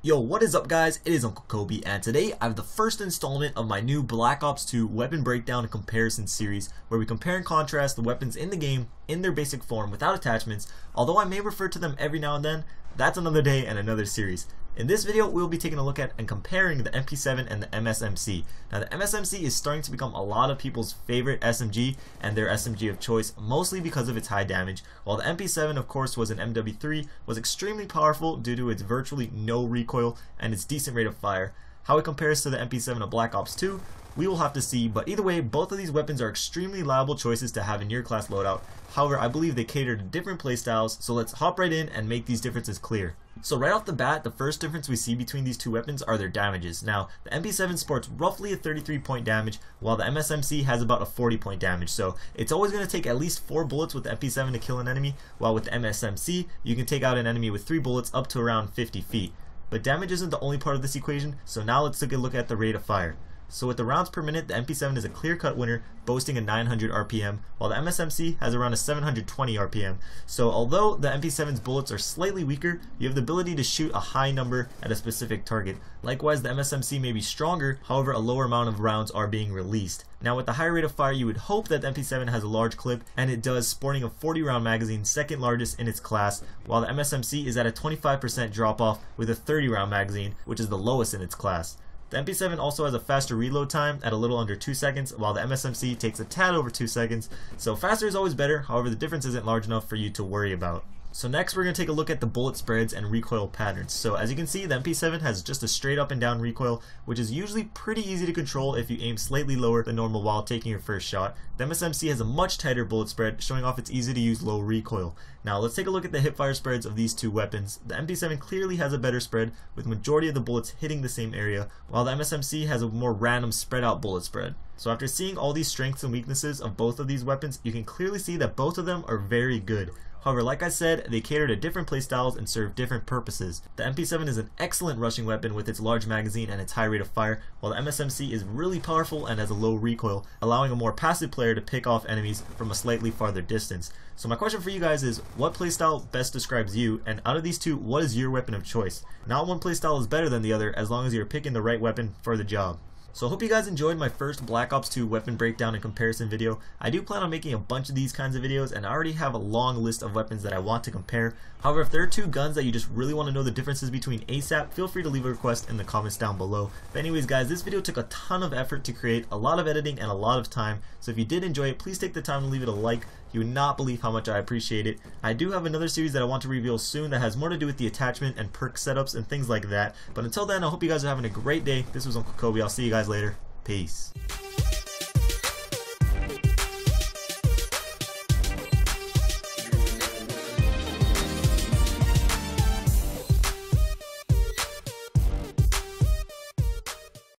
Yo, what is up guys? It is Uncle Kobe, and today I have the first installment of my new Black Ops 2 weapon breakdown and comparison series, where we compare and contrast the weapons in the game in their basic form without attachments. Although I may refer to them every now and then, that's another day and another series. In this video, we'll be taking a look at and comparing the MP7 and the MSMC. Now, the MSMC is starting to become a lot of people's favorite SMG and their SMG of choice, mostly because of its high damage, while the MP7, of course, was an MW3, was extremely powerful due to its virtually no recoil and its decent rate of fire. How it compares to the MP7 of Black Ops 2, we will have to see, but either way, both of these weapons are extremely liable choices to have in your class loadout. However, I believe they cater to different playstyles, so let's hop right in and make these differences clear. So right off the bat, the first difference we see between these two weapons are their damages. Now, the MP7 sports roughly a 33 point damage, while the MSMC has about a 40 point damage, so it's always going to take at least 4 bullets with the MP7 to kill an enemy, while with the MSMC, you can take out an enemy with 3 bullets up to around 50 feet. But damage isn't the only part of this equation, so now let's take a look at the rate of fire. So with the rounds per minute, the MP7 is a clear-cut winner, boasting a 900 RPM, while the MSMC has around a 720 RPM. So although the MP7's bullets are slightly weaker, you have the ability to shoot a high number at a specific target. Likewise, the MSMC may be stronger, however a lower amount of rounds are being released. Now with the high rate of fire, you would hope that the MP7 has a large clip, and it does, sporting a 40 round magazine, second largest in its class, while the MSMC is at a 25% drop off with a 30 round magazine, which is the lowest in its class. The MP7 also has a faster reload time at a little under 2 seconds, while the MSMC takes a tad over 2 seconds, so faster is always better, however the difference isn't large enough for you to worry about. So next we're going to take a look at the bullet spreads and recoil patterns. So as you can see, the MP7 has just a straight up and down recoil, which is usually pretty easy to control if you aim slightly lower than normal while taking your first shot. The MSMC has a much tighter bullet spread, showing off its easy to use low recoil. Now let's take a look at the hipfire spreads of these two weapons. The MP7 clearly has a better spread, with majority of the bullets hitting the same area, while the MSMC has a more random spread out bullet spread. So after seeing all these strengths and weaknesses of both of these weapons, you can clearly see that both of them are very good. However, like I said, they cater to different playstyles and serve different purposes. The MP7 is an excellent rushing weapon with its large magazine and its high rate of fire, while the MSMC is really powerful and has a low recoil, allowing a more passive player to pick off enemies from a slightly farther distance. So my question for you guys is, what playstyle best describes you, and out of these two, what is your weapon of choice? Not one playstyle is better than the other, as long as you're picking the right weapon for the job. So I hope you guys enjoyed my first Black Ops 2 weapon breakdown and comparison video. I do plan on making a bunch of these kinds of videos, and I already have a long list of weapons that I want to compare. However, if there are two guns that you just really want to know the differences between ASAP, feel free to leave a request in the comments down below. But anyways guys, this video took a ton of effort to create, a lot of editing and a lot of time, so if you did enjoy it, please take the time to leave it a like. You would not believe how much I appreciate it. I do have another series that I want to reveal soon that has more to do with the attachment and perk setups and things like that. But until then, I hope you guys are having a great day. This was Uncle Kobe. I'll see you guys later. Peace.